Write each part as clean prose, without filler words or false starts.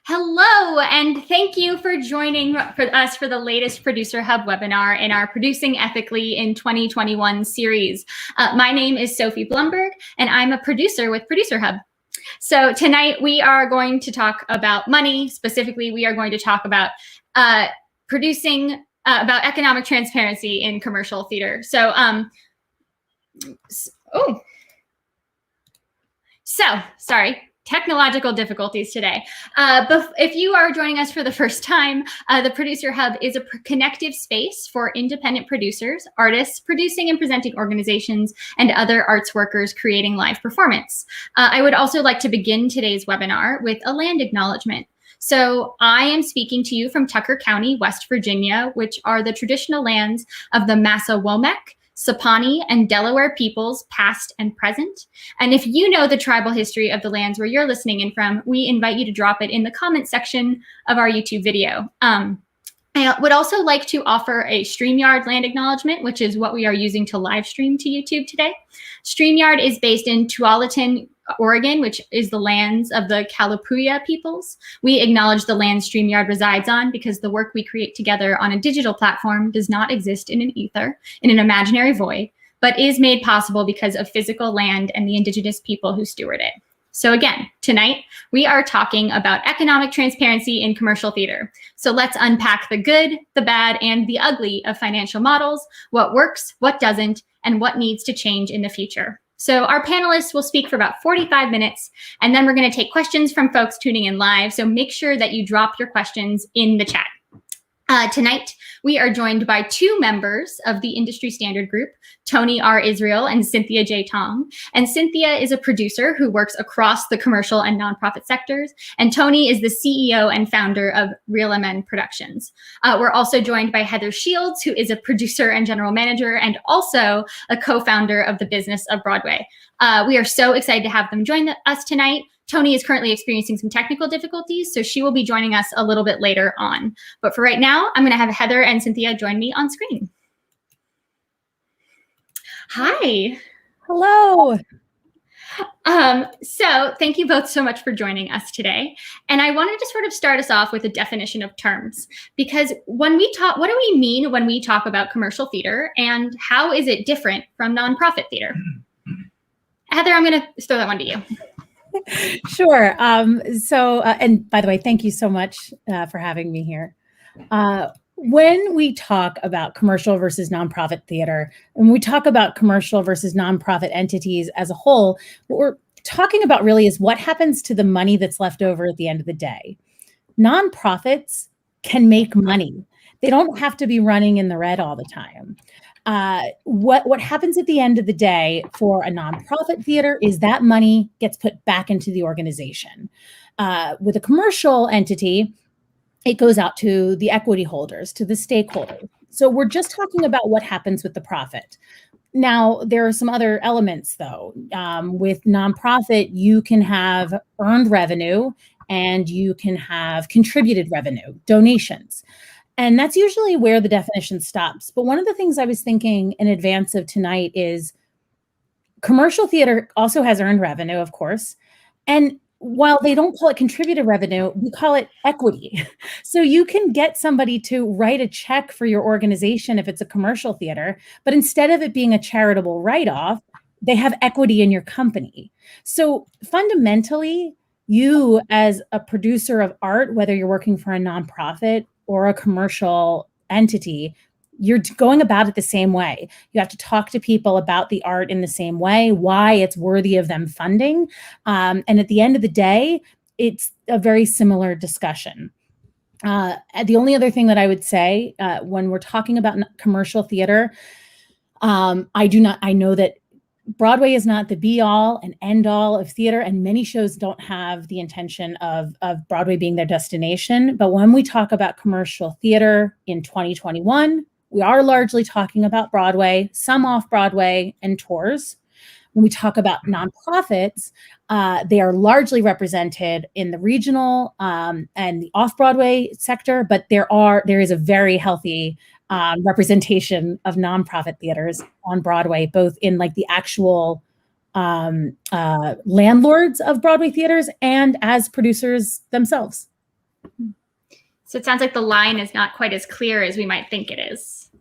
Hello, and thank you for joining us for the latest Producer Hub webinar in our Producing Ethically in 2021 series. My name is Sophie Blumberg, and I'm a producer with Producer Hub. So tonight we are going to talk about money. Specifically, we are going to talk about about economic transparency in commercial theater. Sorry. Technological difficulties today. But if you are joining us for the first time, the Producer Hub is a connective space for independent producers, artists, producing and presenting organizations, and other arts workers creating live performance. I would also like to begin today's webinar with a land acknowledgement. So I am speaking to you from Tucker County, West Virginia, which are the traditional lands of the Massawomack, Sapani, and Delaware peoples, past and present. And if you know the tribal history of the lands where you're listening in from, we invite you to drop it in the comment section of our YouTube video. I would also like to offer a StreamYard land acknowledgement, which is what we are using to live stream to YouTube today. StreamYard is based in Tualatin, Oregon, which is the lands of the Kalapuya peoples. We acknowledge the land StreamYard resides on because the work we create together on a digital platform does not exist in an ether, in an imaginary void, but is made possible because of physical land and the indigenous people who steward it. So again, tonight, we are talking about economic transparency in commercial theater. So let's unpack the good, the bad, and the ugly of financial models, what works, what doesn't, and what needs to change in the future. So our panelists will speak for about 45 minutes, and then we're going to take questions from folks tuning in live. So make sure that you drop your questions in the chat. Tonight, we are joined by two members of the industry standard group, Tony R. Israel and Cynthia J. Tong. And Cynthia is a producer who works across the commercial and nonprofit sectors. And Tony is the CEO and founder of Real MN Productions. We're also joined by Heather Shields, who is a producer and general manager, and also a co-founder of the Business of Broadway. We are so excited to have them join us tonight. Tony is currently experiencing some technical difficulties, so she will be joining us a little bit later on. But for right now, I'm going to have Heather and Cynthia join me on screen. Hi. Hello. So thank you both so much for joining us today. And I wanted to sort of start us off with a definition of terms, because when we talk, what do we mean when we talk about commercial theater, and how is it different from nonprofit theater? Heather, I'm going to throw that one to you. Sure. And by the way, thank you so much for having me here. When we talk about commercial versus nonprofit theater, and we talk about commercial versus nonprofit entities as a whole, what we're talking about really is what happens to the money that's left over at the end of the day. Nonprofits can make money. They don't have to be running in the red all the time. What happens at the end of the day for a nonprofit theater is that money gets put back into the organization. With a commercial entity, it goes out to the equity holders, to the stakeholders. So we're just talking about what happens with the profit. Now, there are some other elements, though. With nonprofit, you can have earned revenue and you can have contributed revenue, donations. And that's usually where the definition stops. But one of the things I was thinking in advance of tonight is commercial theater also has earned revenue, of course. And while they don't call it contributed revenue, we call it equity. So you can get somebody to write a check for your organization if it's a commercial theater, but instead of it being a charitable write-off, they have equity in your company. So fundamentally, you as a producer of art, whether you're working for a nonprofit or a commercial entity, you're going about it the same way. You have to talk to people about the art in the same way, why it's worthy of them funding. And at the end of the day, it's a very similar discussion. The only other thing that I would say when we're talking about commercial theater, I know that Broadway is not the be all and end all of theater, and many shows don't have the intention of Broadway being their destination. But when we talk about commercial theater in 2021, we are largely talking about Broadway, some off Broadway, and tours. When we talk about nonprofits, they are largely represented in the regional and the off Broadway sector, but there is a very healthy representation of nonprofit theaters on Broadway, both in like the actual landlords of Broadway theaters and as producers themselves. So it sounds like the line is not quite as clear as we might think it is.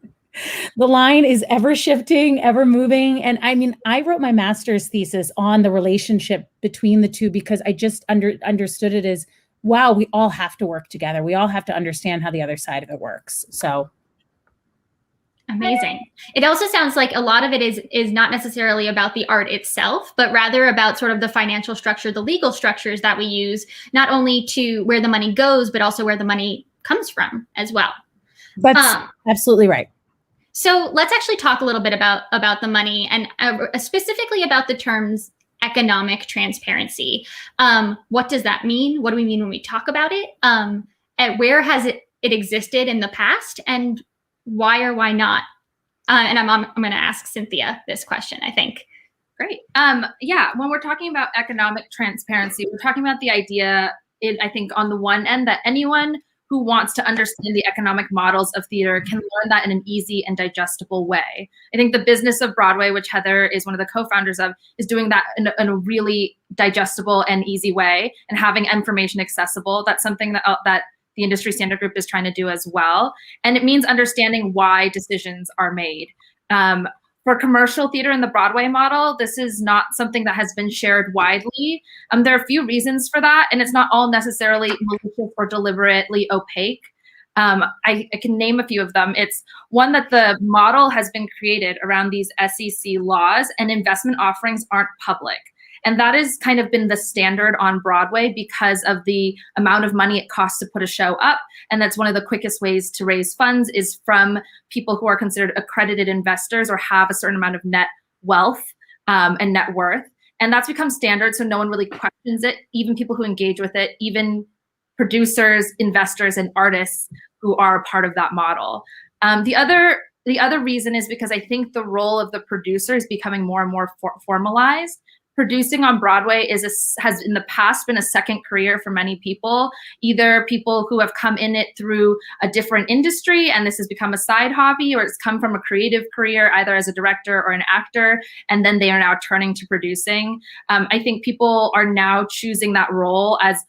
The line is ever shifting, ever moving. And I mean, I wrote my master's thesis on the relationship between the two because I just understood it as, wow, we all have to work together. We all have to understand how the other side of it works. So amazing. It also sounds like a lot of it is not necessarily about the art itself, but rather about sort of the financial structure, the legal structures that we use, not only to where the money goes, but also where the money comes from as well. That's absolutely right. So let's actually talk a little bit about the money and specifically about the terms economic transparency. What does that mean? What do we mean when we talk about it? And where has it existed in the past, and why or why not? And I'm going to ask Cynthia this question, I think. Great. Yeah, when we're talking about economic transparency, we're talking about the idea, I think, on the one end, that anyone who wants to understand the economic models of theater can learn that in an easy and digestible way. I think the business of Broadway, which Heather is one of the co-founders of, is doing that in a really digestible and easy way and having information accessible. That's something that the industry standard group is trying to do as well. And it means understanding why decisions are made. For commercial theater in the Broadway model, this is not something that has been shared widely. There are a few reasons for that, and it's not all necessarily malicious or deliberately opaque. I can name a few of them. It's one that the model has been created around these SEC laws, and investment offerings aren't public. And that has kind of been the standard on Broadway because of the amount of money it costs to put a show up. And that's one of the quickest ways to raise funds is from people who are considered accredited investors or have a certain amount of net wealth and net worth. And that's become standard, so no one really questions it, even people who engage with it, even producers, investors, and artists who are part of that model. The other reason is because I think the role of the producer is becoming more and more formalized. Producing on Broadway has in the past been a second career for many people, either people who have come in it through a different industry and this has become a side hobby, or it's come from a creative career, either as a director or an actor, and then they are now turning to producing. I think people are now choosing that role as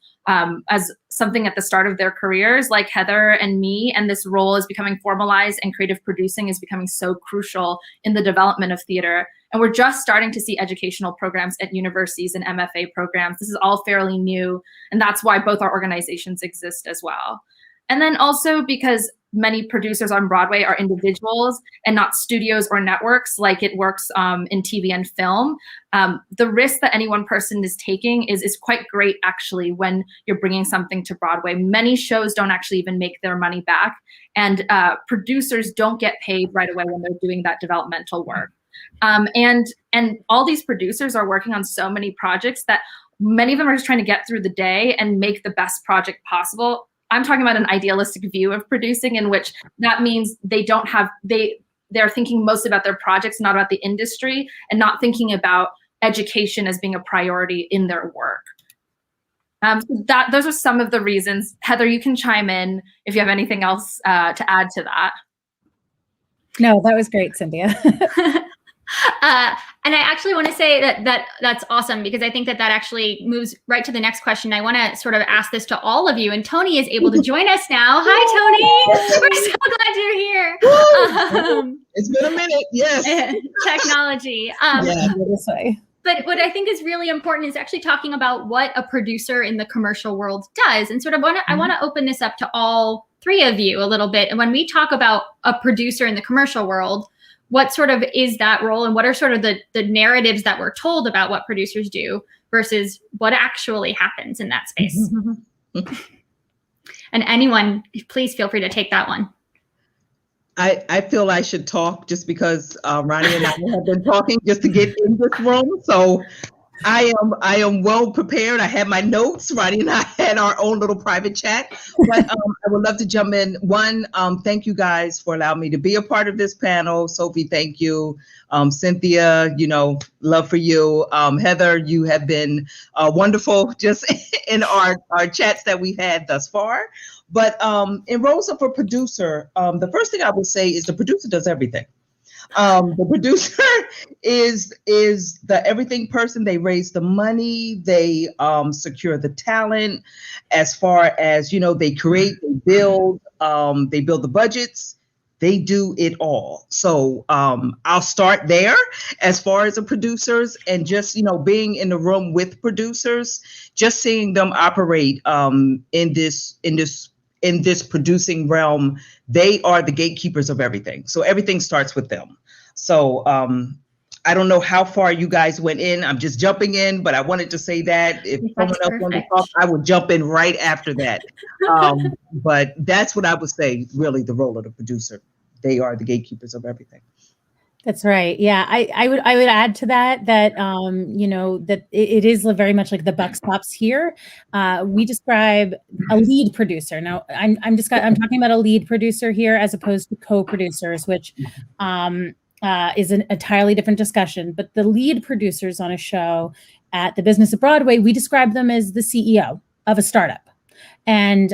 something at the start of their careers, like Heather and me, and this role is becoming formalized, and creative producing is becoming so crucial in the development of theater. And we're just starting to see educational programs at universities and MFA programs. This is all fairly new, and that's why both our organizations exist as well. And then also because many producers on Broadway are individuals and not studios or networks like it works in TV and film. The risk that any one person is taking is quite great, actually, when you're bringing something to Broadway. Many shows don't actually even make their money back, and producers don't get paid right away when they're doing that developmental work. And all these producers are working on so many projects that many of them are just trying to get through the day and make the best project possible. I'm talking about an idealistic view of producing, in which that means they're thinking most about their projects, not about the industry, and not thinking about education as being a priority in their work. Those are some of the reasons. Heather, you can chime in if you have anything else to add to that. No, that was great, Cynthia. And I actually want to say that's awesome, because I think that actually moves right to the next question. I want to sort of ask this to all of you, and Tony is able to join us now. Hi, Tony. We're so glad you're here. It's been a minute, yes. Technology. This way. But what I think is really important is actually talking about what a producer in the commercial world does. And sort of I want to open this up to all three of you a little bit. And when we talk about a producer in the commercial world, what sort of is that role, and what are sort of the narratives that we're told about what producers do versus what actually happens in that space? And anyone, please feel free to take that one. I feel I should talk just because Ronnie and I have been talking just to get in this room. So I am well prepared. I have my notes. Ronnie and I had our own little private chat, but I would love to jump in. One, thank you guys for allowing me to be a part of this panel. Sophie, thank you. Cynthia, love for you. Heather, you have been wonderful just in our chats that we've had thus far. But in roles of a producer, the first thing I would say is the producer does everything. The producer is the everything person. They raise the money, they secure the talent. As far as, they create, they build the budgets. They do it all. So I'll start there as far as the producers, and just, being in the room with producers, just seeing them operate in this producing realm. They are the gatekeepers of everything. So everything starts with them. So I don't know how far you guys went in. I'm just jumping in, but I wanted to say that if someone else wanted to talk, I would jump in right after that. But that's what I would say, really, the role of the producer. They are the gatekeepers of everything. That's right. Yeah, I would add to that that that it is very much like the buck stops here. We describe a lead producer. Now, I'm talking about a lead producer here as opposed to co-producers, which is an entirely different discussion. But the lead producers on a show at the Business of Broadway, we describe them as the CEO of a startup. And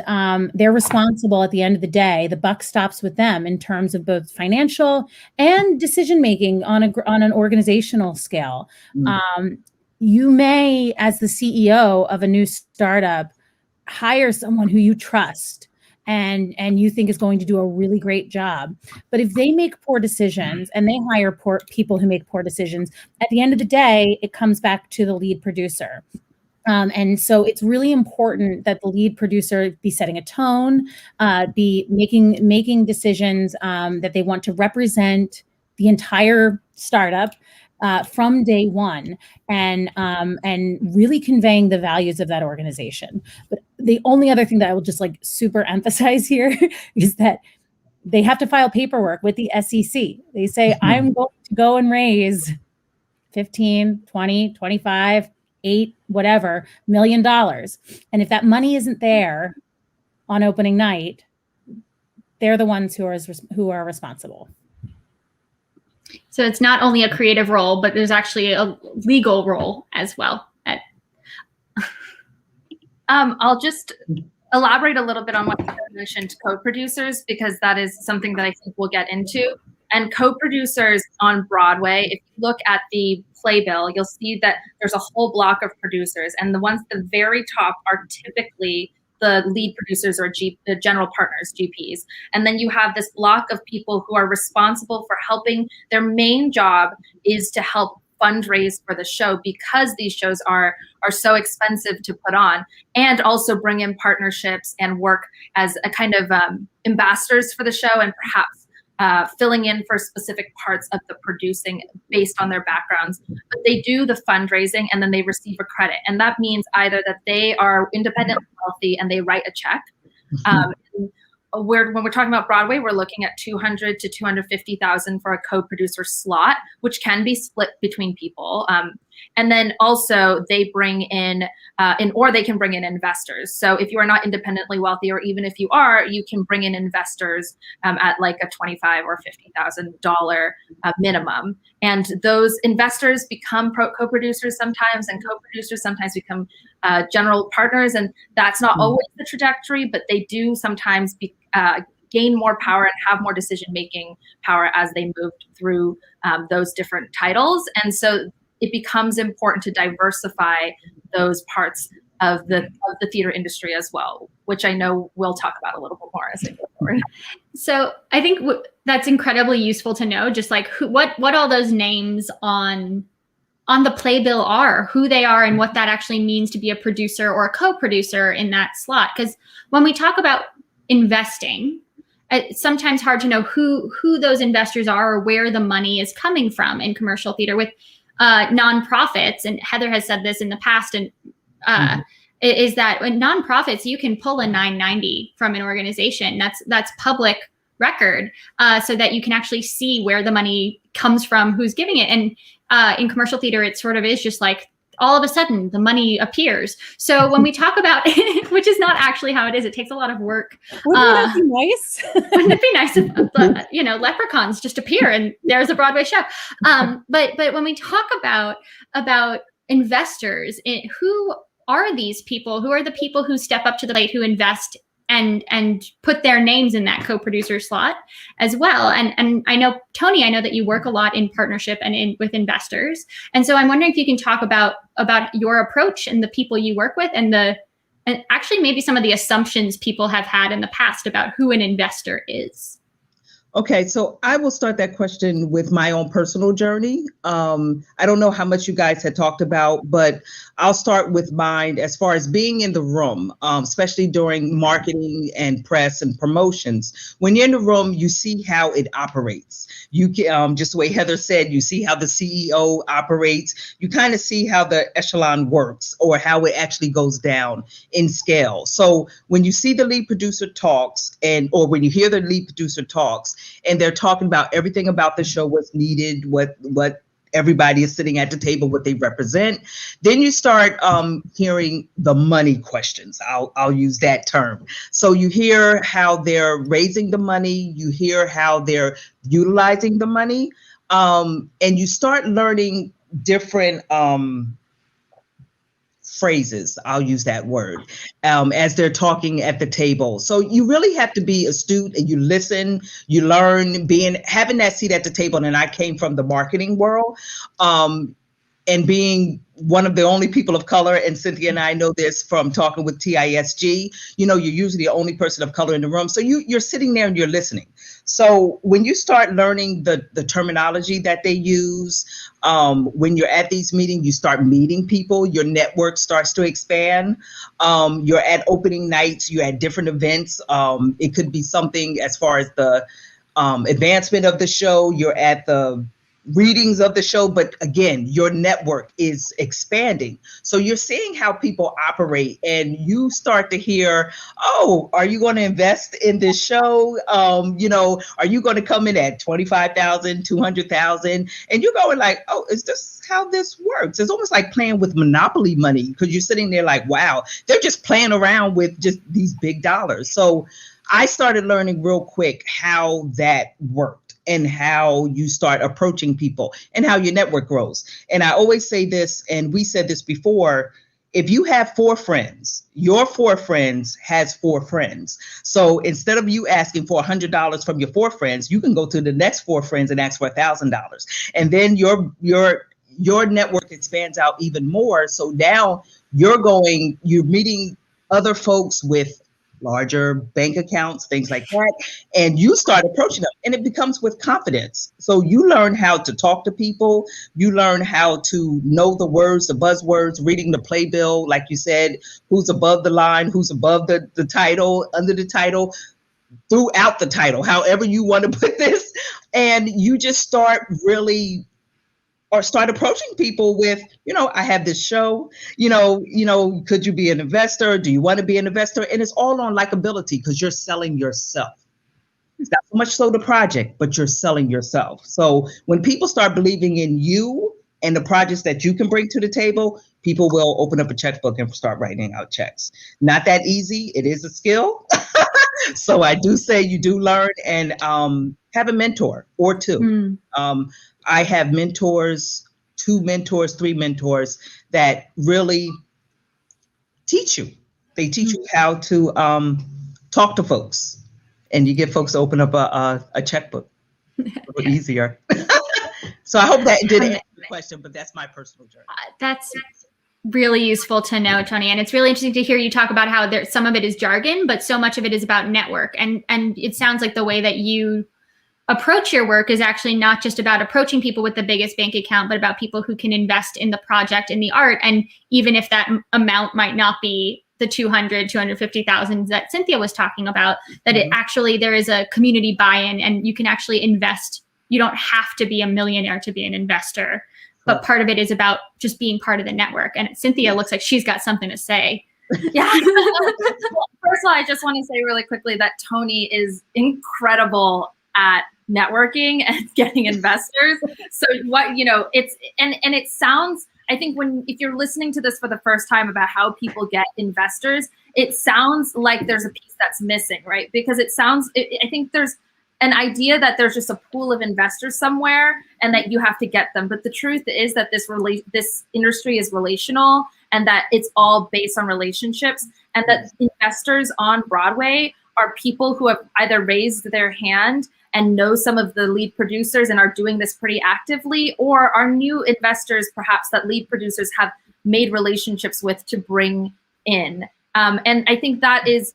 they're responsible at the end of the day. The buck stops with them in terms of both financial and decision-making on an organizational scale. You may, as the CEO of a new startup, hire someone who you trust and you think is going to do a really great job. But if they make poor decisions and they hire people who make poor decisions, at the end of the day, it comes back to the lead producer. And so it's really important that the lead producer be setting a tone, be making decisions that they want to represent the entire startup from day one, and really conveying the values of that organization. But the only other thing that I will just super emphasize here is that they have to file paperwork with the SEC. They say, I'm going to go and raise 15, 20, 25, 8, whatever, $1 million. And if that money isn't there on opening night, they're the ones who are responsible. So it's not only a creative role, but there's actually a legal role as well. I'll just elaborate a little bit on what you mentioned, co-producers, because that is something that I think we'll get into. And co-producers on Broadway, if you look at the playbill, you'll see that there's a whole block of producers. And the ones at the very top are typically the lead producers or the general partners, GPs. And then you have this block of people who are responsible for helping. Their main job is to help fundraise for the show, because these shows are so expensive to put on, and also bring in partnerships and work as a kind of ambassadors for the show, and perhaps filling in for specific parts of the producing based on their backgrounds. But they do the fundraising and then they receive a credit. And that means either that they are independently wealthy and they write a check. When we're talking about Broadway, we're looking at $200,000 to $250,000 for a co-producer slot, which can be split between people. And then also they bring in, or they can bring in investors. So if you are not independently wealthy, or even if you are, you can bring in investors at like a $25,000 or $50,000 minimum. And those investors become co-producers sometimes, and co-producers sometimes become general partners. And that's not always the trajectory, but they do sometimes gain more power and have more decision-making power as they move through those different titles. And so it becomes important to diversify those parts of the theater industry as well, which I know we'll talk about a little bit more as we go forward. So I think that's incredibly useful to know, just like what all those names on the playbill are, who they are, and what that actually means to be a producer or a co-producer in that slot. Because when we talk about investing, it's sometimes hard to know who those investors are or where the money is coming from in commercial theater with nonprofits. And Heather has said this in the past, and is that when nonprofits, you can pull a 990 from an organization. That's public record, so that you can actually see where the money comes from, who's giving it. And in commercial theater, it sort of is just like all of a sudden the money appears. So when we talk about, which is not actually how it is, it takes a lot of work. Wouldn't that be nice? Wouldn't it be nice if leprechauns just appear and there's a Broadway show? But when we talk about investors, who are these people? Who are the people who step up to the plate, who invest and put their names in that co-producer slot as well. And I know, Tony, I know that you work a lot in partnership and with investors. And so I'm wondering if you can talk about your approach and the people you work with, and actually maybe some of the assumptions people have had in the past about who an investor is. Okay, so I will start that question with my own personal journey. I don't know how much you guys had talked about, but I'll start with mine as far as being in the room, especially during marketing and press and promotions. When you're in the room, you see how it operates. You can, just the way Heather said, you see how the CEO operates. You kind of see how the echelon works, or how it actually goes down in scale. So when you see the lead producer talks, or when you hear the lead producer talks, and they're talking about everything about the show, what's needed, what everybody is sitting at the table, what they represent, then you start hearing the money questions. I'll use that term. So you hear how they're raising the money, you hear how they're utilizing the money, and you start learning different phrases, I'll use that word, as they're talking at the table. So you really have to be astute, and you listen, you learn, having that seat at the table. And I came from the marketing world, and being one of the only people of color, and Cynthia and I know this from talking with TISG, you're usually the only person of color in the room. So you're sitting there and you're listening. So when you start learning the terminology that they use, when you're at these meetings, you start meeting people, your network starts to expand. You're at opening nights, you're at different events. It could be something as far as the advancement of the show, you're at the readings of the show, but again, your network is expanding. So you're seeing how people operate, and you start to hear, oh, are you going to invest in this show? Are you going to come in at 25,000, 200,000? And you're going like, oh, is this how this works? It's almost like playing with Monopoly money, because you're sitting there like, wow, they're just playing around with just these big dollars. So I started learning real quick how that worked, and how you start approaching people, and how your network grows. And I always say this, and we said this before, if you have 4 friends, your 4 friends has 4 friends. So instead of you asking for $100 from your 4 friends, you can go to the next 4 friends and ask for $1,000. And then your network expands out even more. So now you're meeting other folks with larger bank accounts, things like that, and you start approaching them, and it becomes with confidence. So you learn how to talk to people, you learn how to know the words, the buzzwords, reading the playbill, like you said, who's above the line, who's above the title, under the title, throughout the title, however you want to put this. And you just start approaching people with, I have this show, could you be an investor? Do you want to be an investor? And it's all on likability, because you're selling yourself. It's not so much so the project, but you're selling yourself. So when people start believing in you and the projects that you can bring to the table, people will open up a checkbook and start writing out checks. Not that easy. It is a skill. So I do say you do learn, and have a mentor or 2. I have mentors, 2 mentors, 3 mentors that really teach you. They teach you how to talk to folks, and you get folks to open up a checkbook a little easier. So I hope that did answer the question, but that's my personal journey. That's really useful to know, Tony. And it's really interesting to hear you talk about how some of it is jargon, but so much of it is about network. And it sounds like the way that you approach your work is actually not just about approaching people with the biggest bank account, but about people who can invest in the project, in the art. And even if that amount might not be the 250,000 that Cynthia was talking about, that it actually, there is a community buy-in, and you can actually invest. You don't have to be a millionaire to be an investor, but part of it is about just being part of the network. And Cynthia looks like she's got something to say. Yeah. Well, first of all, I just want to say really quickly that Tony is incredible at networking and getting investors. So it sounds, I think if you're listening to this for the first time about how people get investors, it sounds like there's a piece that's missing, right? Because I think there's an idea that there's just a pool of investors somewhere and that you have to get them. But the truth is that this industry is relational, and that it's all based on relationships, and that investors on Broadway are people who have either raised their hand and know some of the lead producers and are doing this pretty actively, or are new investors perhaps that lead producers have made relationships with to bring in. And I think that is,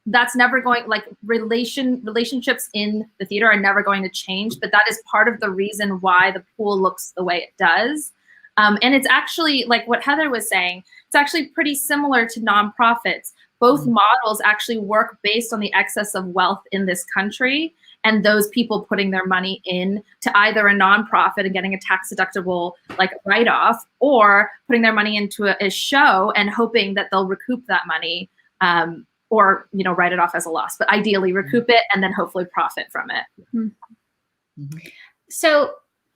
that's never going, like relationships in the theater are never going to change, but that is part of the reason why the pool looks the way it does. And it's actually, like what Heather was saying, it's actually pretty similar to nonprofits. Both models actually work based on the excess of wealth in this country and those people putting their money in to either a nonprofit and getting a tax deductible like write-off, or putting their money into a show and hoping that they'll recoup that money, or write it off as a loss, but ideally recoup it and then hopefully profit from it. Mm-hmm. So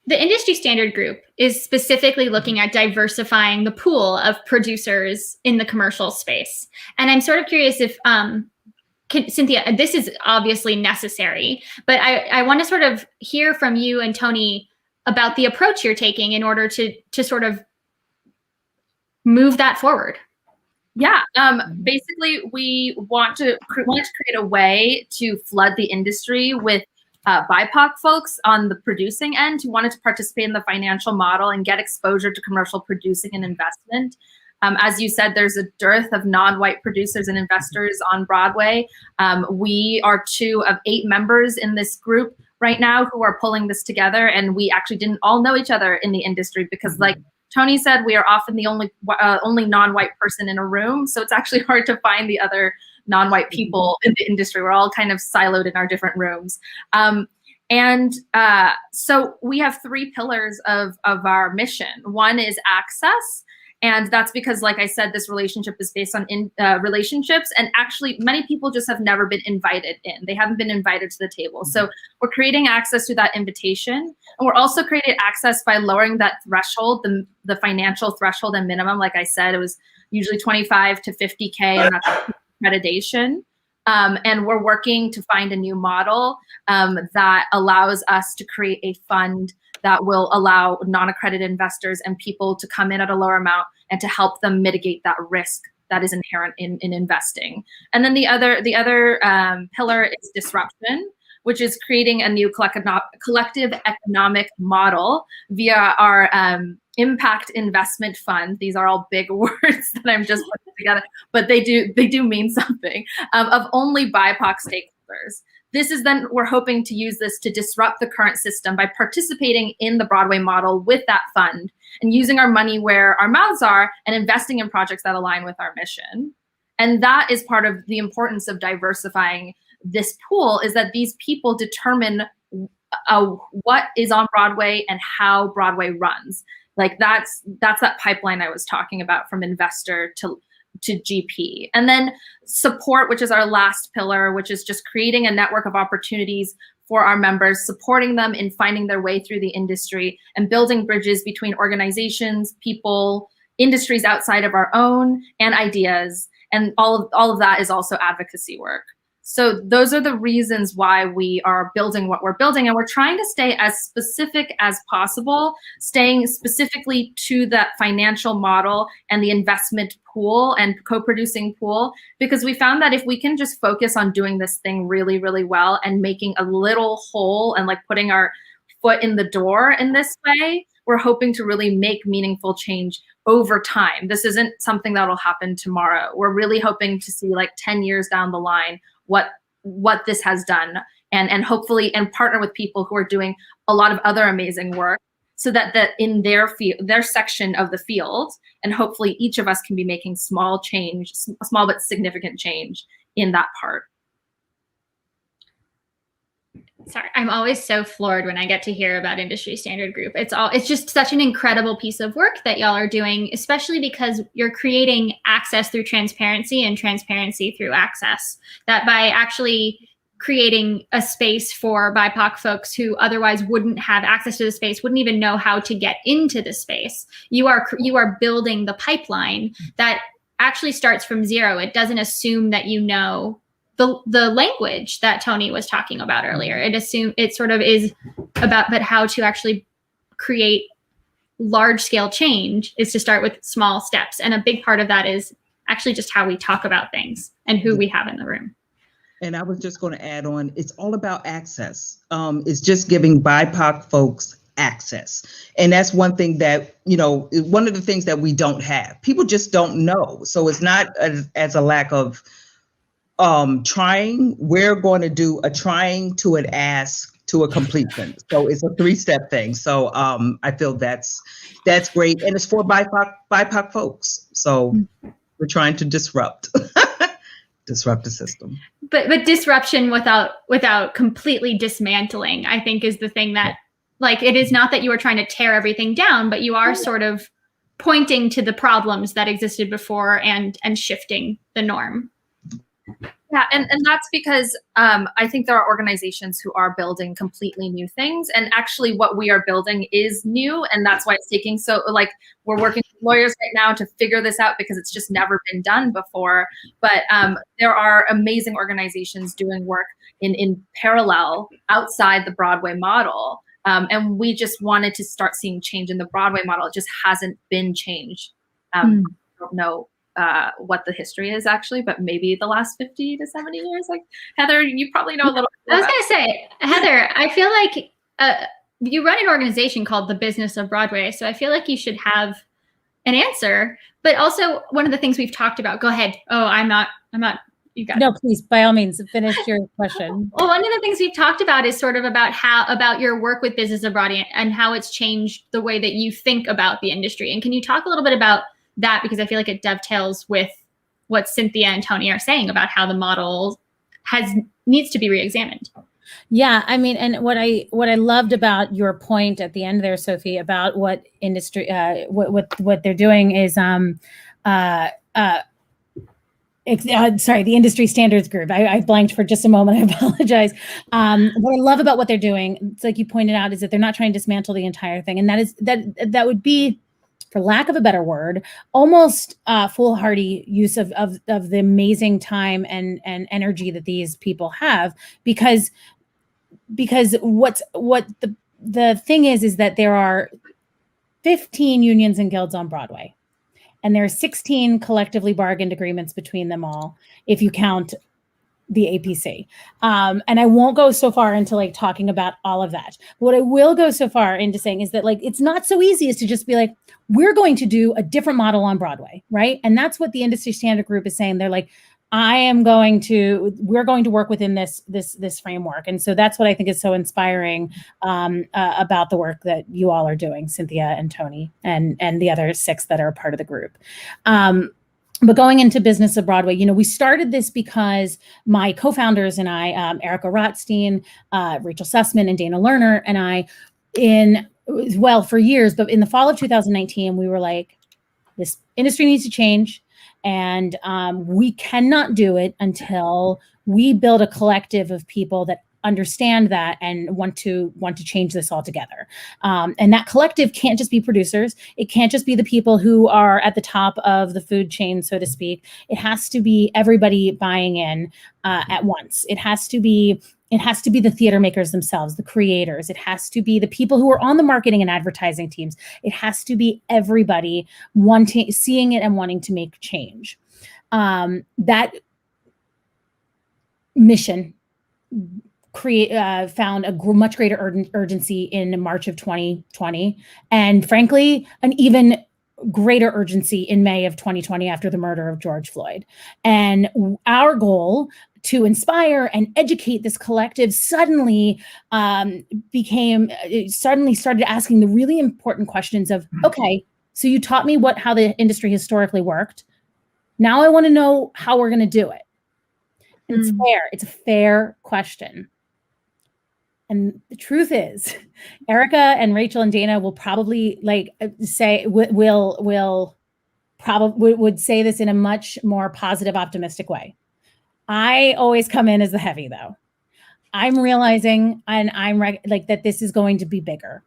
the industry standard group is specifically looking at diversifying the pool of producers in the commercial space. And I'm sort of curious if, Cynthia, this is obviously necessary, but I want to sort of hear from you and Tony about the approach you're taking in order to sort of move that forward. Yeah, basically we want to create a way to flood the industry with BIPOC folks on the producing end who wanted to participate in the financial model and get exposure to commercial producing and investment. As you said, there's a dearth of non-white producers and investors on Broadway. We are 2 of 8 members in this group right now who are pulling this together, and we actually didn't all know each other in the industry because, like Tony said, we are often the only non-white person in a room, so it's actually hard to find the other non-white people in the industry. We're all kind of siloed in our different rooms. So we have 3 pillars of our mission. One is access. And that's because, like I said, this relationship is based on relationships. And actually, many people just have never been invited in. They haven't been invited to the table. So we're creating access to that invitation. And we're also creating access by lowering that threshold, the financial threshold and minimum. Like I said, it was usually 25 to 50K, and that's accreditation. And we're working to find a new model that allows us to create a fund that will allow non-accredited investors and people to come in at a lower amount and to help them mitigate that risk that is inherent in investing. And then the other pillar is disruption, which is creating a new collective economic model via our impact investment fund. These are all big words that I'm just putting together, but they do mean something, of only BIPOC stakeholders. This is then, we're hoping to use this to disrupt the current system by participating in the Broadway model with that fund and using our money where our mouths are and investing in projects that align with our mission. And that is part of the importance of diversifying this pool, is that these people determine what is on Broadway and how Broadway runs. Like that's that pipeline I was talking about, from investor to GP. And then support, which is our last pillar, which is just creating a network of opportunities for our members, supporting them in finding their way through the industry and building bridges between organizations, people, industries outside of our own, and ideas. And all of that is also advocacy work. So those are the reasons why we are building what we're building. And we're trying to stay as specific as possible, staying specifically to that financial model and the investment pool and co-producing pool, because we found that if we can just focus on doing this thing really, really well and making a little hole and like putting our foot in the door in this way, we're hoping to really make meaningful change over time. This isn't something that'll happen tomorrow. We're really hoping to see, like 10 years down the line, what this has done, and hopefully, and partner with people who are doing a lot of other amazing work, so that in their field, their section of the field, and hopefully each of us can be making small but significant change in that part. Sorry, I'm always so floored when I get to hear about Industry Standard Group. It's just such an incredible piece of work that y'all are doing, especially because you're creating access through transparency and transparency through access. That by actually creating a space for BIPOC folks who otherwise wouldn't have access to the space, wouldn't even know how to get into the space, you are building the pipeline that actually starts from zero. It doesn't assume that you know the language that Tony was talking about earlier. It sort of is about, but how to actually create large scale change is to start with small steps. And a big part of that is actually just how we talk about things and who we have in the room. And I was just going to add on, it's all about access. It's just giving BIPOC folks access. And that's one thing that, one of the things that we don't have. People just don't know. So it's not as a lack of trying. We're going to do a trying to an ask to a completion. So it's a 3-step thing. So I feel that's great. And it's for BIPOC folks. So we're trying to disrupt the system. But disruption without completely dismantling, I think, is the thing that, like, it is not that you are trying to tear everything down, but you are sort of pointing to the problems that existed before and shifting the norm. Yeah, and that's because I think there are organizations who are building completely new things, and actually what we are building is new, and that's why it's taking so, like, we're working with lawyers right now to figure this out because it's just never been done before. But there are amazing organizations doing work in parallel outside the Broadway model, and we just wanted to start seeing change in the Broadway model. It just hasn't been changed. I don't know what the history is actually, but maybe the last 50 to 70 years. Like, Heather, you probably know a little bit. I was going to say, Heather, I feel like you run an organization called The Business of Broadway, so I feel like you should have an answer. But also, one of the things we've talked about, go ahead. Oh, I'm not, you got it. No, please, by all means, finish your question. Well, one of the things we've talked about is sort of about your work with Business of Broadway and how it's changed the way that you think about the industry. And can you talk a little bit about that, because I feel like it dovetails with what Cynthia and Tony are saying about how the model needs to be reexamined. Yeah, I mean, and what I loved about your point at the end there, Sophie, about what industry, what they're doing is, sorry, the Industry Standards Group. I blanked for just a moment. I apologize. What I love about what they're doing, it's like you pointed out, is that they're not trying to dismantle the entire thing, and that would be, for lack of a better word, almost foolhardy use of the amazing time and energy that these people have, because what the thing is that there are 15 unions and guilds on Broadway, and there are 16 collectively bargained agreements between them all, if you count the APC. And I won't go so far into like talking about all of that. What I will go so far into saying is that, like, it's not so easy as to just be like, we're going to do a different model on Broadway, right? And that's what the Industry Standard Group is saying. They're like, we're going to work within this framework. And so that's what I think is so inspiring about the work that you all are doing, Cynthia and Tony and the other 6 that are a part of the group. But going into Business of Broadway, we started this because my co-founders and I, Erica Rotstein, Rachel Sussman, and Dana Lerner, and I, for years, but in the fall of 2019, we were like, this industry needs to change. And we cannot do it until we build a collective of people that understand that and want to change this altogether. And that collective can't just be producers. It can't just be the people who are at the top of the food chain, so to speak. It has to be everybody buying in at once. It has to be the theater makers themselves, the creators. It has to be the people who are on the marketing and advertising teams. It has to be everybody seeing it and wanting to make change. That mission found a much greater urgency in March of 2020, and frankly, an even greater urgency in May of 2020 after the murder of George Floyd. And our goal to inspire and educate this collective suddenly started asking the really important questions of, okay, so you taught me how the industry historically worked. Now I want to know how we're going to do it. And it's fair. It's a fair question. And the truth is, Erica and Rachel and Dana will probably would say this in a much more positive, optimistic way. I always come in as the heavy, though. I'm realizing, and that this is going to be bigger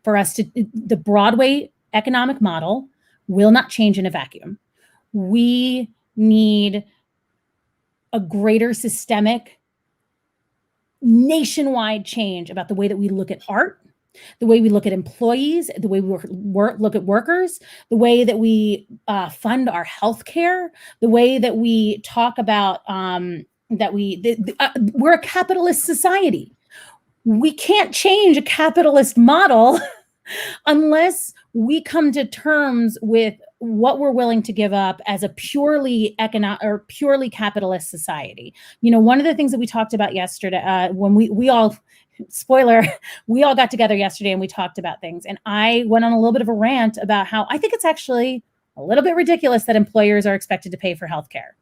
for us the Broadway economic model will not change in a vacuum. We need a greater systemic nationwide change about the way that we look at art, the way we look at employees, the way we look at workers, the way that we fund our healthcare, the way that we talk about we're a capitalist society. We can't change a capitalist model unless we come to terms with what we're willing to give up as a purely capitalist society. One of the things that we talked about yesterday, when we all, spoiler, we all got together yesterday and we talked about things. And I went on a little bit of a rant about how I think it's actually a little bit ridiculous that employers are expected to pay for healthcare.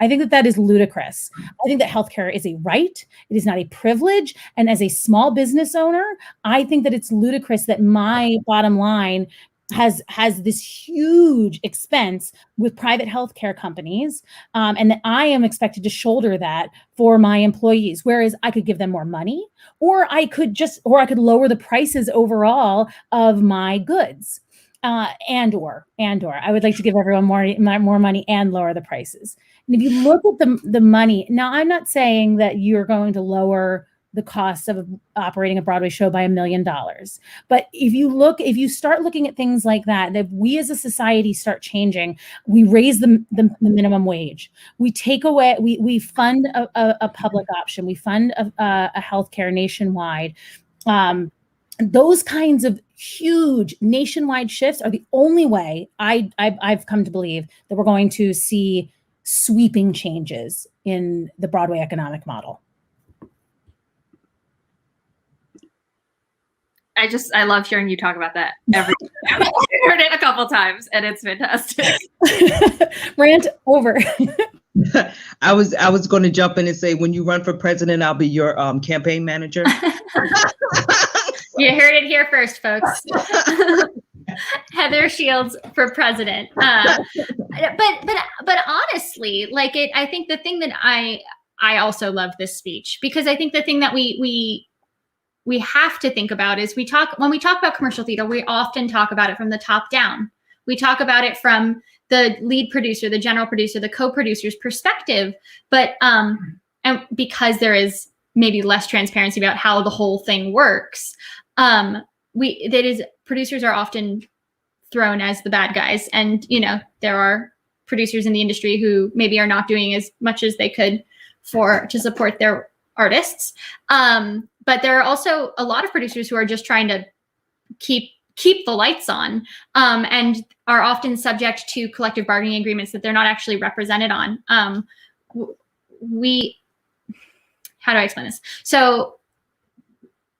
I think that is ludicrous. I think that healthcare is a right. It is not a privilege. And as a small business owner, I think that it's ludicrous that my bottom line has this huge expense with private healthcare companies, and that I am expected to shoulder that for my employees. Whereas I could give them more money, or I could lower the prices overall of my goods, and or I would like to give everyone more money and lower the prices. And if you look at the money, now I'm not saying that you're going to lower the cost of operating a Broadway show by $1 million. But if you start looking at things like that, if we as a society start changing, we raise the minimum wage, we take away, we fund a public option, we fund a healthcare nationwide. Those kinds of huge nationwide shifts are the only way I've come to believe that we're going to see sweeping changes in the Broadway economic model. I love hearing you talk about that every time. I've heard it a couple times and it's fantastic. Rant over. I was going to jump in and say, when you run for president, I'll be your campaign manager. You heard it here first, folks. Heather Shields for president. But honestly, I think the thing that I also love this speech, because I think the thing that we have to think about is when we talk about commercial theater, we often talk about it from the top down. We talk about it from the lead producer, the general producer, the co-producer's perspective, but and because there is maybe less transparency about how the whole thing works, producers are often thrown as the bad guys, and there are producers in the industry who maybe are not doing as much as they could to support their artists. But there are also a lot of producers who are just trying to keep the lights on, and are often subject to collective bargaining agreements that they're not actually represented on. How do I explain this? So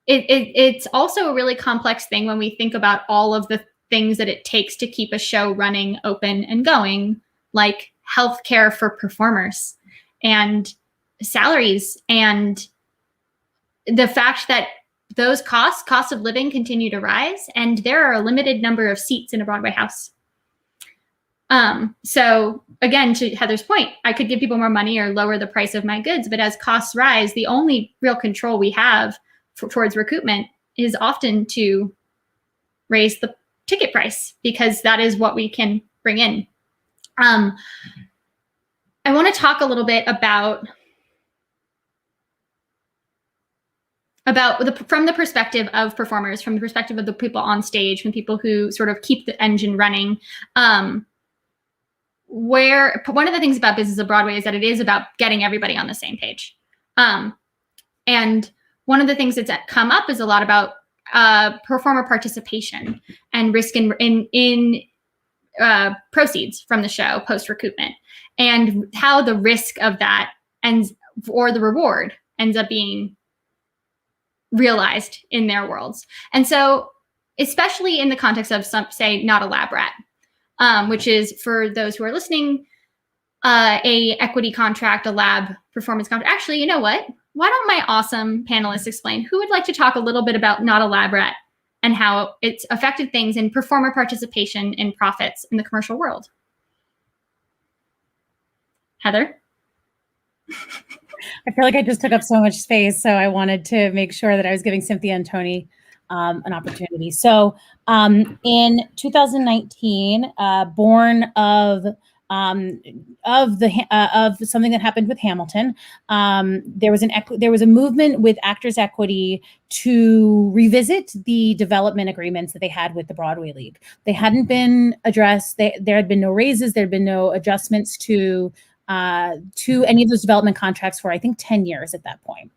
it's also a really complex thing when we think about all of the things that it takes to keep a show running, open, and going, like healthcare for performers and salaries, and the fact that those costs of living continue to rise, and there are a limited number of seats in a Broadway house. So again, to Heather's point, I could give people more money or lower the price of my goods, but as costs rise, the only real control we have towards recoupment is often to raise the ticket price, because that is what we can bring in. I want to talk a little bit about from the perspective of performers, from the perspective of the people on stage, from people who sort of keep the engine running. Where one of the things about Business of Broadway is that it is about getting everybody on the same page. And one of the things that's come up is a lot about performer participation and risk in proceeds from the show post recoupment, and how the risk of that or the reward ends up being realized in their worlds. And so, especially in the context of say, Not a Lab Rat, which is, for those who are listening, a equity contract, a lab performance contract. Actually, you know what? Why don't my awesome panelists explain? Who would like to talk a little bit about Not a Lab Rat and how it's affected things in performer participation in profits in the commercial world? Heather? I feel like I just took up so much space, so I wanted to make sure that I was giving Cynthia and Tony an opportunity. So in 2019, born of of something that happened with Hamilton. There was a movement with Actors Equity to revisit the development agreements that they had with the Broadway League. They hadn't been addressed. There had been no raises. There had been no adjustments to any of those development contracts for, I think, 10 years at that point.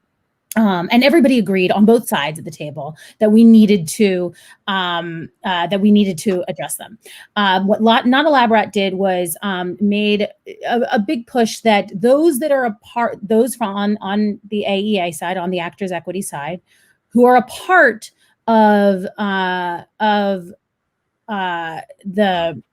And everybody agreed on both sides of the table that we needed to address them. What Not Elaborate did was made a big push that those that are a part, those from on the AEA side, on the Actors Equity side, who are a part of the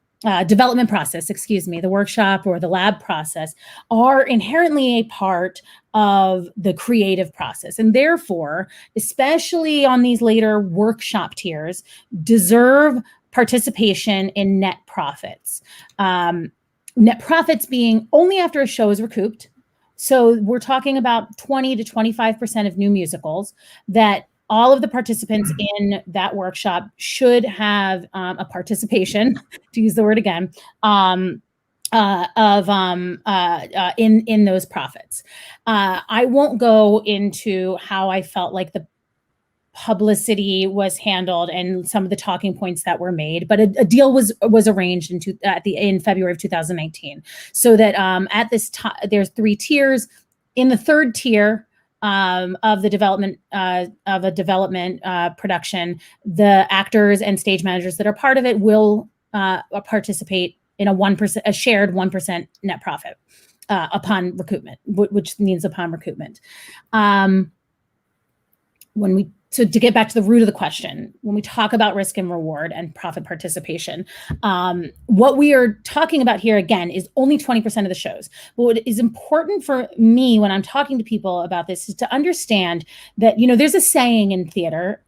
development process, the workshop or the lab process, are inherently a part of the creative process. And therefore, especially on these later workshop tiers, deserve participation in net profits. Net profits being only after a show is recouped. So we're talking about 20 to 25% of new musicals that all of the participants in that workshop should have a participation, to use the word again, in those profits. I won't go into how I felt like the publicity was handled and some of the talking points that were made, but a deal was arranged in February of 2019, so that at this time there's 3 tiers. In the 3rd tier of the development production, the actors and stage managers that are part of it will participate in a shared 1% net profit upon recoupment, which means upon recoupment. So to get back to the root of the question, when we talk about risk and reward and profit participation, what we are talking about here, again, is only 20% of the shows. But what is important for me when I'm talking to people about this is to understand that, there's a saying in theater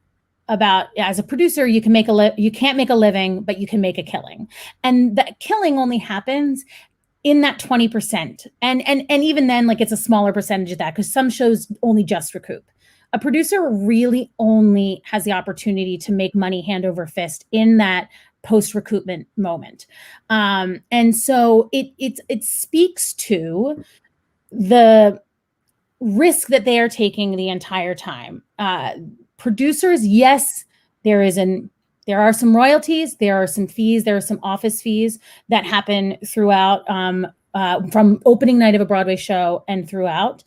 about, as a producer, you can't make a living, but you can make a killing. And that killing only happens in that 20%. And even then, like, it's a smaller percentage of that, because some shows only just recoup. A producer really only has the opportunity to make money hand over fist in that post-recoupment moment. And so it speaks to the risk that they are taking the entire time. Producers, yes, there are some royalties, there are some fees, there are some office fees that happen throughout, from opening night of a Broadway show and throughout.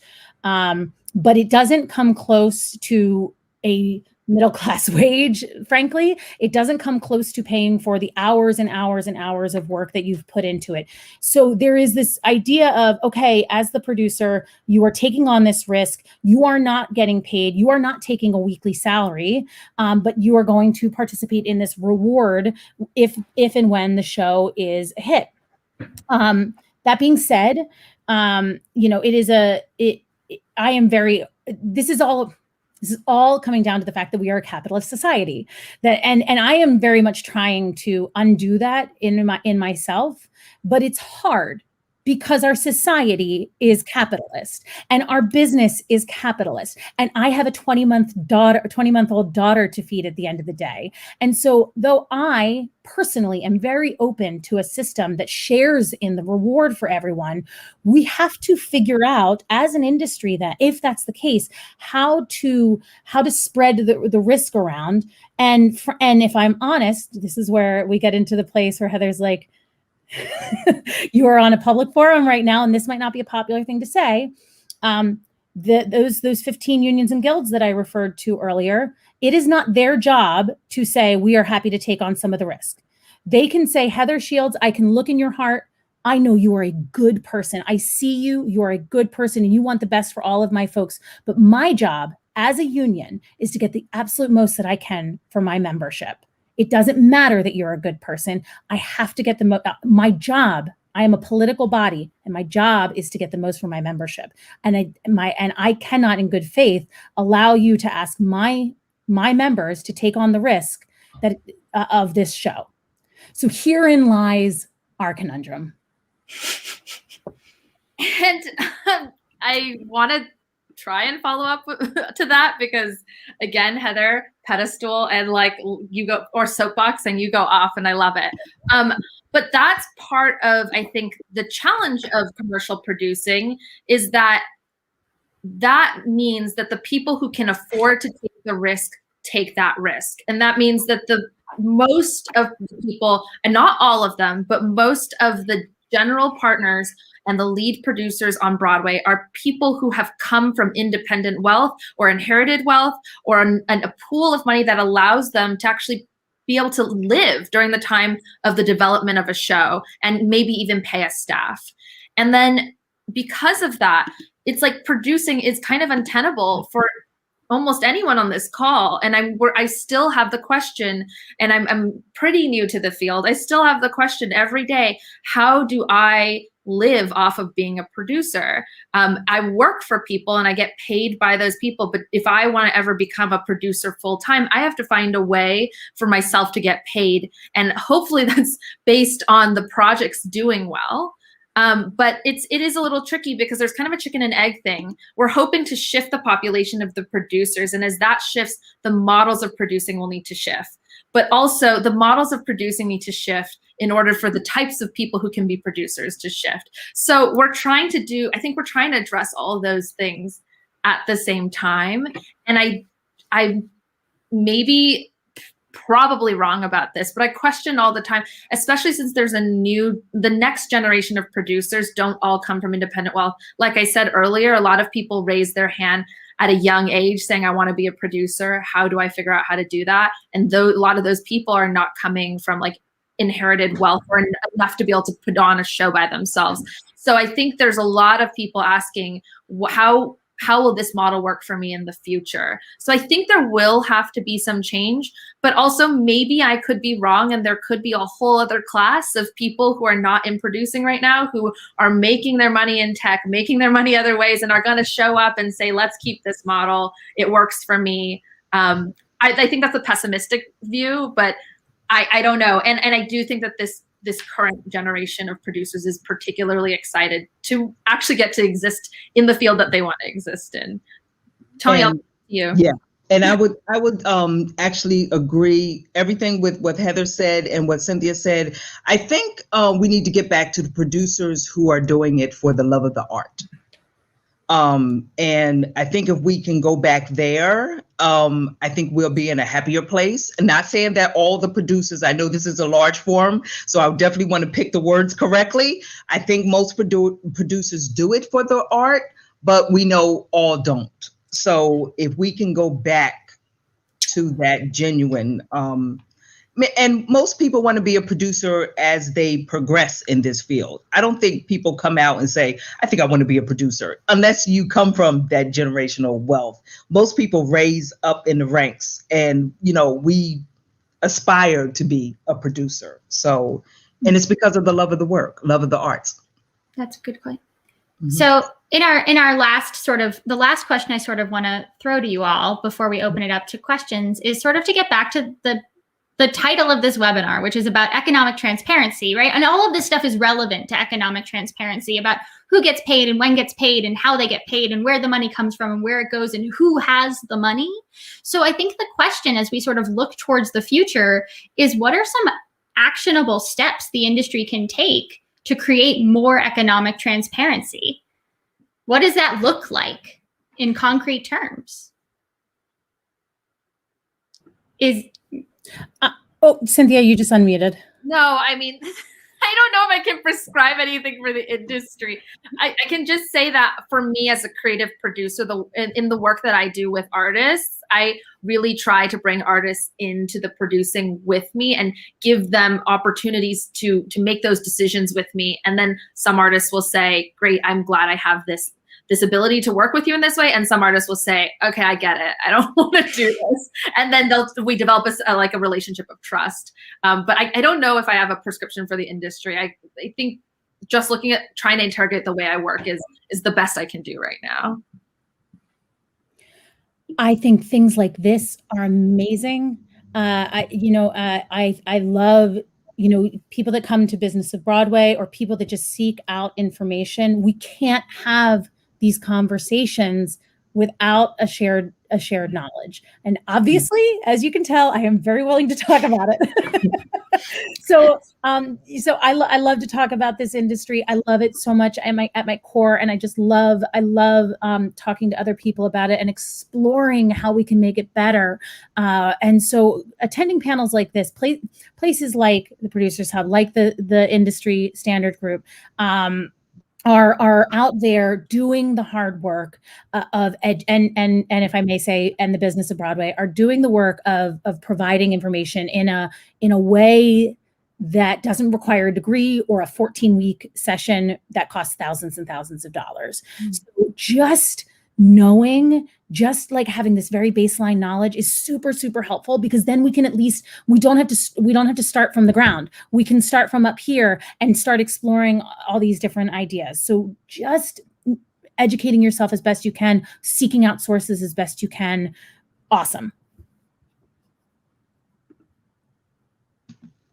But it doesn't come close to a middle-class wage, frankly. It doesn't come close to paying for the hours and hours and hours of work that you've put into it. So there is this idea of, okay, as the producer, you are taking on this risk. You are not getting paid. You are not taking a weekly salary, but you are going to participate in this reward if and when the show is a hit. That being said, this is all coming down to the fact that we are a capitalist society, and I am very much trying to undo that in myself, but it's hard because our society is capitalist and our business is capitalist. And I have a 20-month-old daughter to feed at the end of the day. And so though I personally am very open to a system that shares in the reward for everyone, we have to figure out as an industry that if that's the case, how to spread the risk around. And if I'm honest, this is where we get into the place where Heather's like, you are on a public forum right now, and this might not be a popular thing to say. Those 15 unions and guilds that I referred to earlier, it is not their job to say, we are happy to take on some of the risk. They can say, Heather Shields, I can look in your heart. I know you are a good person. I see you. You are a good person, and you want the best for all of my folks. But my job as a union is to get the absolute most that I can for my membership. It doesn't matter that you're a good person. I have to get my job. I am a political body, and my job is to get the most from my membership. And I cannot, in good faith, allow you to ask my members to take on the risk of this show. So herein lies our conundrum. And I want to try and follow up to that, because again, Heather, pedestal and like you go, or soapbox, and you go off, and I love it. But that's part of, I think, the challenge of commercial producing is that means that the people who can afford to take the risk take that risk. And that means that the most of the people, and not all of them, but most of the general partners and the lead producers on Broadway are people who have come from independent wealth or inherited wealth or a pool of money that allows them to actually be able to live during the time of the development of a show and maybe even pay a staff. And then because of that, it's like producing is kind of untenable for almost anyone on this call. And I still have the question, and I'm pretty new to the field. I still have the question every day, how do I live off of being a producer? I work for people and I get paid by those people. But if I want to ever become a producer full time, I have to find a way for myself to get paid. And hopefully that's based on the projects doing well. But it is a little tricky because there's kind of a chicken and egg thing. We're hoping to shift the population of the producers. And as that shifts, the models of producing will need to shift. But also the models of producing need to shift in order for the types of people who can be producers to shift. So we're trying to address all of those things at the same time. And I maybe probably wrong about this, but I question all the time, especially since there's the next generation of producers don't all come from independent wealth. Like I said earlier, a lot of people raise their hand at a young age saying, I want to be a producer. How do I figure out how to do that? And a lot of those people are not coming from like inherited wealth or enough to be able to put on a show by themselves. So I think there's a lot of people asking, how will this model work for me in the future? So I think there will have to be some change, but also maybe I could be wrong and there could be a whole other class of people who are not in producing right now, who are making their money in tech, making their money other ways, and are going to show up and say, let's keep this model. It works for me. I think that's a pessimistic view, but I don't know. And I do think that this current generation of producers is particularly excited to actually get to exist in the field that they want to exist in. Tony, I'll you. Yeah. And I would actually agree everything with what Heather said and what Cynthia said. I think we need to get back to the producers who are doing it for the love of the art. And I think if we can go back there, I think we'll be in a happier place. And not saying that all the producers, I know this is a large forum, so I definitely want to pick the words correctly. I think most producers do it for the art, but we know all don't. So if we can go back to that genuine, and most people want to be a producer as they progress in this field. I don't think people come out and say, I think I want to be a producer, unless you come from that generational wealth. Most people raise up in the ranks and, we aspire to be a producer. So, and it's because of the love of the work, love of the arts. That's a good point. Mm-hmm. So in our last the last question I sort of want to throw to you all before we open it up to questions is sort of to get back to the title of this webinar, which is about economic transparency, right? And all of this stuff is relevant to economic transparency about who gets paid and when gets paid and how they get paid and where the money comes from and where it goes and who has the money. So I think the question as we sort of look towards the future is, what are some actionable steps the industry can take to create more economic transparency? What does that look like in concrete terms? Cynthia, you just unmuted. No, I mean, I don't know if I can prescribe anything for the industry. I can just say that for me as a creative producer, in the work that I do with artists, I really try to bring artists into the producing with me and give them opportunities to make those decisions with me. And then some artists will say, great, I'm glad I have this ability to work with you in this way. And some artists will say, okay, I get it. I don't want to do this. And then we develop a relationship of trust. But I don't know if I have a prescription for the industry. I think just looking at trying to interrogate the way I work is the best I can do right now. I think things like this are amazing. I love, people that come to Business of Broadway or people that just seek out information. We can't have these conversations without a shared knowledge. And obviously, as you can tell, I am very willing to talk about it. So I love to talk about this industry. I love it so much at my core, and I love talking to other people about it and exploring how we can make it better. And so attending panels like this, places like the Producers Hub, like the Industry Standard Group, are out there doing the hard work and if I may say, and the business of Broadway are doing the work of providing information in a way that doesn't require a degree or a 14-week session that costs thousands and thousands of dollars. So just knowing, just like having this very baseline knowledge is super, super helpful, because then we can we don't have to start from the ground. We can start from up here and start exploring all these different ideas. So just educating yourself as best you can, seeking out sources as best you can. Awesome.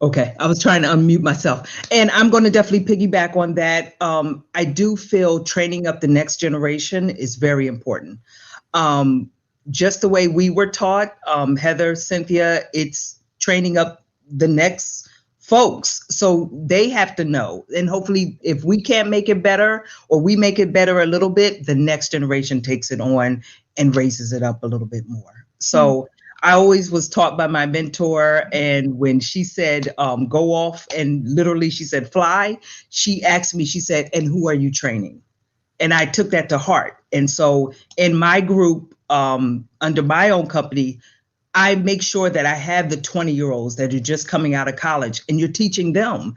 Okay, I was trying to unmute myself, and I'm going to definitely piggyback on that. I do feel training up the next generation is very important. Just the way we were taught, Heather, Cynthia, it's training up the next folks. So they have to know, and hopefully if we can't make it better, or we make it better a little bit, the next generation takes it on and raises it up a little bit more. So I always was taught by my mentor, and when she said, go off, and literally she said, fly, she asked me, she said, and who are you training? And I took that to heart. And so in my group, under my own company, I make sure that I have the 20-year-olds that are just coming out of college, and you're teaching them,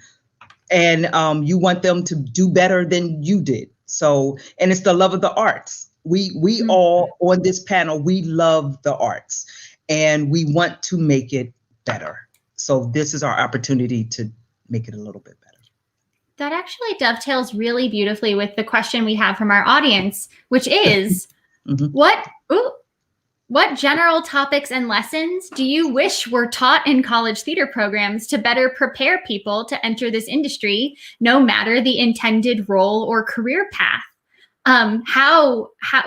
and you want them to do better than you did. So, and it's the love of the arts. We all on this panel, we love the arts, and we want to make it better. So this is our opportunity to make it a little bit better. That actually dovetails really beautifully with the question we have from our audience, which is, what general topics and lessons do you wish were taught in college theater programs to better prepare people to enter this industry, no matter the intended role or career path?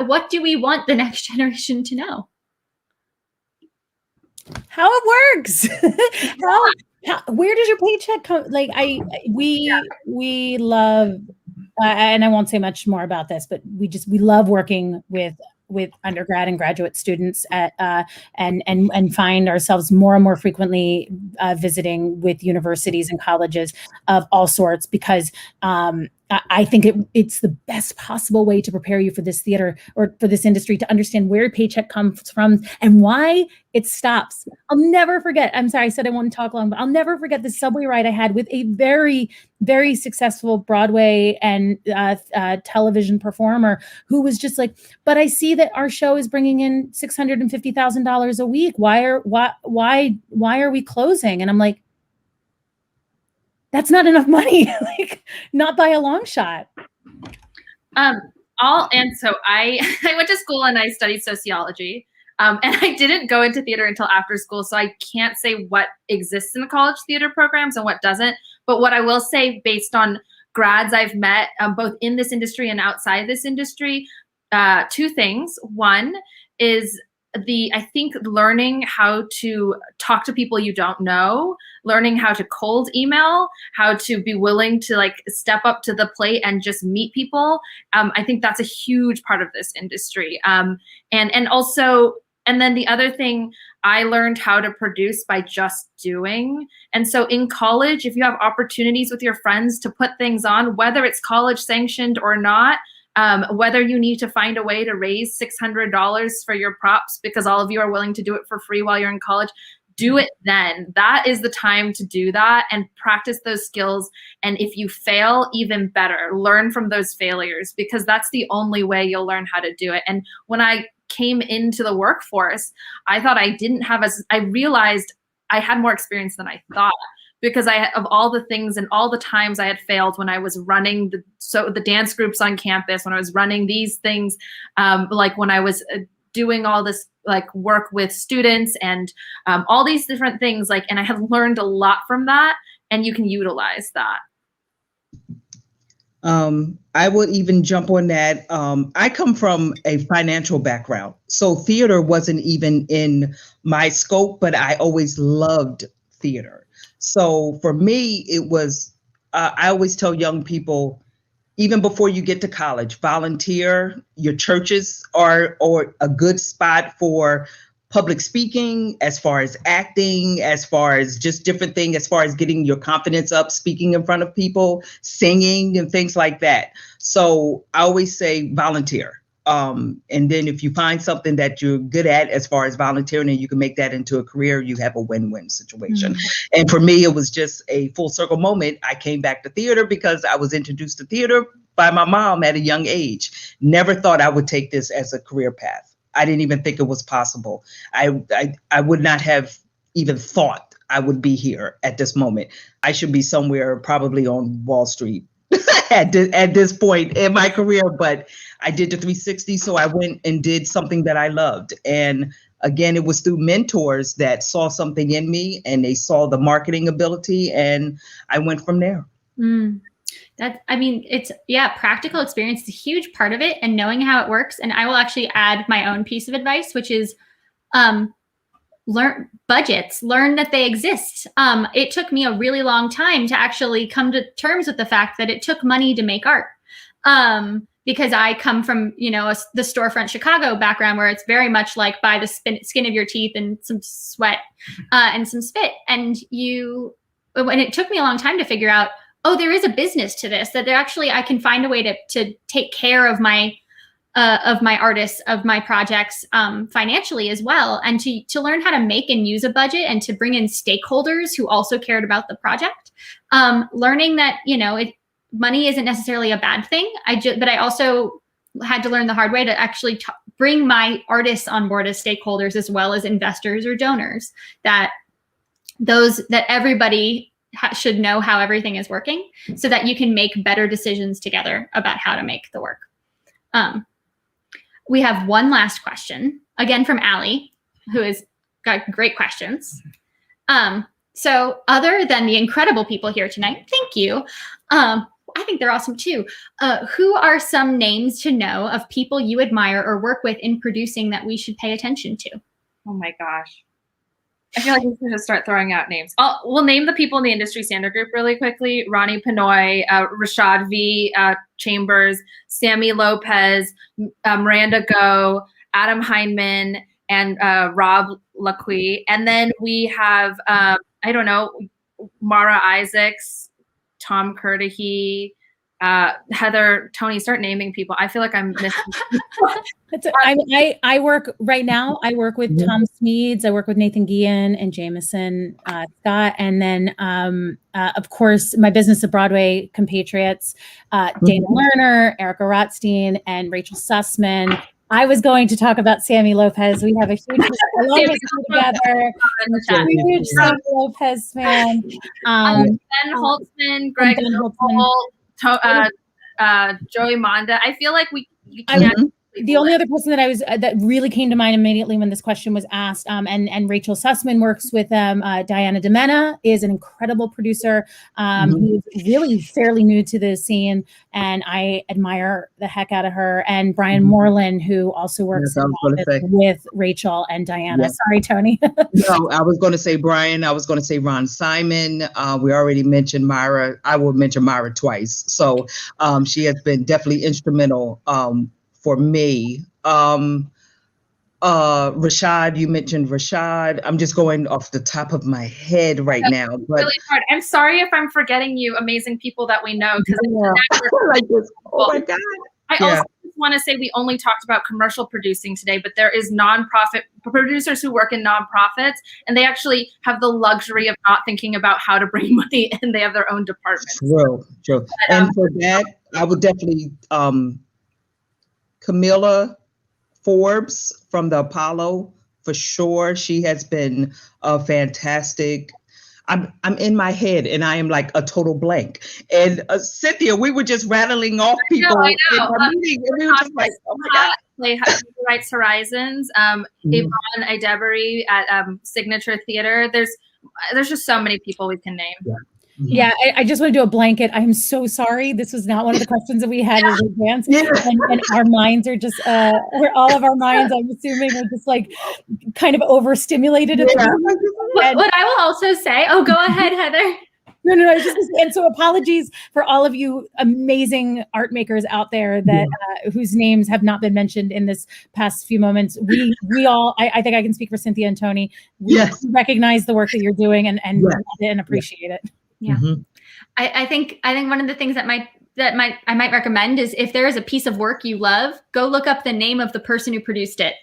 What do we want the next generation to know? How it works. Where does your paycheck come? Like we love, and I won't say much more about this, but we love working with undergrad and graduate students and find ourselves more and more frequently visiting with universities and colleges of all sorts, because I think it's the best possible way to prepare you for this theater or for this industry, to understand where your paycheck comes from and why it stops. I'll never forget, I'm sorry, I said I wouldn't talk long, but I'll never forget the subway ride I had with a very, very successful Broadway and television performer who was just like, but I see that our show is bringing in $650,000 a week. Why are we closing? And I'm like, that's not enough money, like not by a long shot. So I went to school and I studied sociology, and I didn't go into theater until after school. So I can't say what exists in the college theater programs and what doesn't. But what I will say, based on grads I've met, both in this industry and outside this industry, two things. One is I think learning how to talk to people you don't know, learning how to cold email, how to be willing to like step up to the plate and just meet people. I think that's a huge part of this industry. And then the other thing, I learned how to produce by just doing. And so in college, if you have opportunities with your friends to put things on, whether it's college sanctioned or not, whether you need to find a way to raise $600 for your props because all of you are willing to do it for free while you're in college, do it then. That is the time to do that and practice those skills. And if you fail, even better, learn from those failures, because that's the only way you'll learn how to do it. And when I came into the workforce, I thought I realized I had more experience than I thought, because of all the things and all the times I had failed when I was running the dance groups on campus, when I was running these things, like when I was doing all this like work with students and all these different things, like, and I have learned a lot from that, and you can utilize that. I would even jump on that. I come from a financial background, so theater wasn't even in my scope, but I always loved theater. So for me, it was, I always tell young people, even before you get to college, volunteer. Your churches are or a good spot for public speaking, as far as acting, as far as just different things, as far as getting your confidence up, speaking in front of people, singing and things like that. So I always say volunteer. And then if you find something that you're good at as far as volunteering and you can make that into a career, you have a win-win situation. And for me, it was just a full circle moment. I came back to theater because I was introduced to theater by my mom at a young age. Never thought I would take this as a career path. I didn't even think it was possible. I would not have even thought I would be here at this moment. I should be somewhere probably on Wall Street at this point in my career, but I did the 360. So I went and did something that I loved. And again, it was through mentors that saw something in me and they saw the marketing ability, and I went from there. Practical experience is a huge part of it, and knowing how it works. And I will actually add my own piece of advice, which is learn budgets, learn that they exist. It took me a really long time to actually come to terms with the fact that it took money to make art. Because I come from, the storefront Chicago background where it's very much like buy the skin of your teeth and some sweat and some spit. And it took me a long time to figure out, oh, there is a business to this, that I can find a way to take care of my artists, of my projects financially as well. And to learn how to make and use a budget and to bring in stakeholders who also cared about the project. Learning that, money isn't necessarily a bad thing. But I also had to learn the hard way to actually bring my artists on board as stakeholders as well as investors or donors, that everybody should know how everything is working so that you can make better decisions together about how to make the work. We have one last question, again from Allie, who has got great questions. So other than the incredible people here tonight, thank you. I think they're awesome too. Who are some names to know of people you admire or work with in producing that we should pay attention to? Oh my gosh. I feel like we should just start throwing out names. We'll name the people in the industry standard group really quickly. Ronnie Pinoy, Rashad V. Chambers, Sammy Lopez, Miranda Go, Adam Heineman, and Rob Lacqui. And then we have, Mara Isaacs, Tom Curtihy, Heather, Tony, start naming people. I feel like I'm missing. I work right now. I work with Tom Smeeds. I work with Nathan Guillen and Jameson Scott. And then, of course, my business of Broadway compatriots, Dana Lerner, Erica Rothstein, and Rachel Sussman. I was going to talk about Sammy Lopez. We have a huge together. Huge Sammy Lopez fan. Ben Holtzman, Greg Holt, Joey Monda. I feel like we can't. The only other person that really came to mind immediately when this question was asked, and Rachel Sussman works with them. Diana DeMena is an incredible producer who's really fairly new to the scene, and I admire the heck out of her. And Brian Moreland, who also works with Rachel and Diana. Yeah. Sorry, Tony. No, I was going to say Brian. I was going to say Ron Simon. We already mentioned Myra. I will mention Myra twice. So she has been definitely instrumental for me. Rashad, you mentioned Rashad. I'm just going off the top of my head right now. But really hard. I'm sorry if I'm forgetting you, amazing people that we know. Oh my God. I also want to say we only talked about commercial producing today, but there is nonprofit producers who work in nonprofits, and they actually have the luxury of not thinking about how to bring money in. They have their own departments. True. But, and for that, I would definitely Camilla Forbes from the Apollo, for sure. She has been fantastic. I'm in my head and I am like a total blank. And Cynthia, we were just rattling off people I in our meeting, and we were just like, oh my God. Rights Horizons, Yvonne Idebury at Signature Theater. There's just so many people we can name. Yeah. Yeah, I just want to do a blanket. I'm so sorry. This was not one of the questions that we had in advance. Yeah. And our minds are just, all of our minds, I'm assuming, are just like kind of overstimulated at the moment. What I will also say, oh, go ahead, Heather. No. It's just, and so apologies for all of you amazing art makers out there that whose names have not been mentioned in this past few moments. We all, I think I can speak for Cynthia and Tony. We recognize the work that you're doing and appreciate it. Yeah. Mm-hmm. I think one of the things that I might recommend is if there is a piece of work you love, go look up the name of the person who produced it.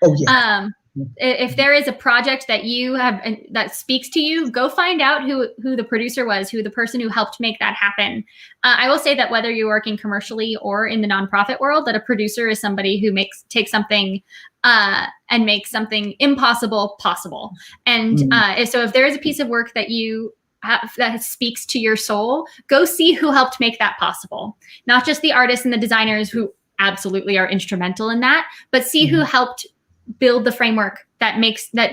Oh yeah. If there is a project that you have that speaks to you, go find out who the producer was, who the person who helped make that happen. I will say that whether you're working commercially or in the nonprofit world, that a producer is somebody who takes something and makes something impossible possible. And so if there is a piece of work that you that speaks to your soul, go see who helped make that possible. Not just the artists and the designers who absolutely are instrumental in that, but see who helped build the framework that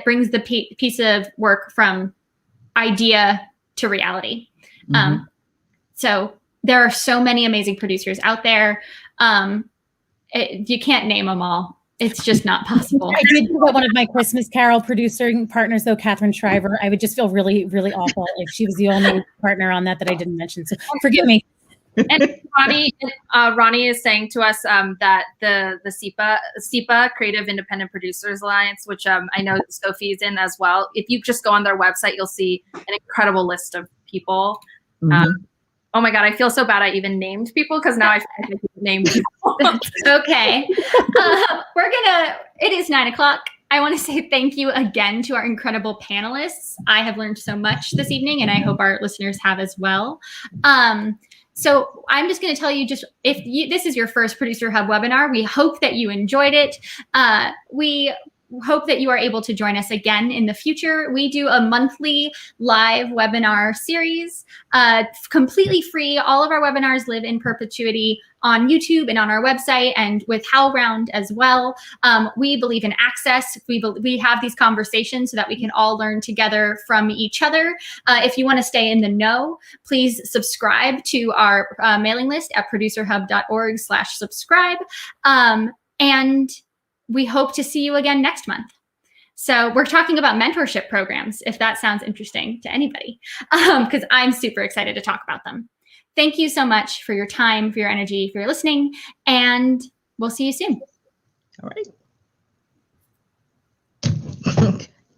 brings the piece of work from idea to reality. So there are so many amazing producers out there. You can't name them all. It's just not possible. I did put one of my Christmas Carol producing partners, though, Catherine Shriver. I would just feel really, really awful if she was the only partner on that I didn't mention. So forgive me. And Ronnie is saying to us that the SIPA Creative Independent Producers Alliance, which I know Sophie's in as well. If you just go on their website, you'll see an incredible list of people. Oh my God, I feel so bad I even named people because now I feel like I named people. Okay. It is 9:00. I want to say thank you again to our incredible panelists. I have learned so much this evening, and I hope our listeners have as well. So I'm just going to tell you, this is your first Producer Hub webinar, we hope that you enjoyed it. We hope that you are able to join us again in the future. We do a monthly live webinar series, completely free. All of our webinars live in perpetuity on YouTube and on our website and with HowlRound as well. We believe in access. We have these conversations so that we can all learn together from each other. If you want to stay in the know, please subscribe to our mailing list at producerhub.org/subscribe. And we hope to see you again next month. So we're talking about mentorship programs, if that sounds interesting to anybody, because I'm super excited to talk about them. Thank you so much for your time, for your energy, for your listening, and we'll see you soon. All right.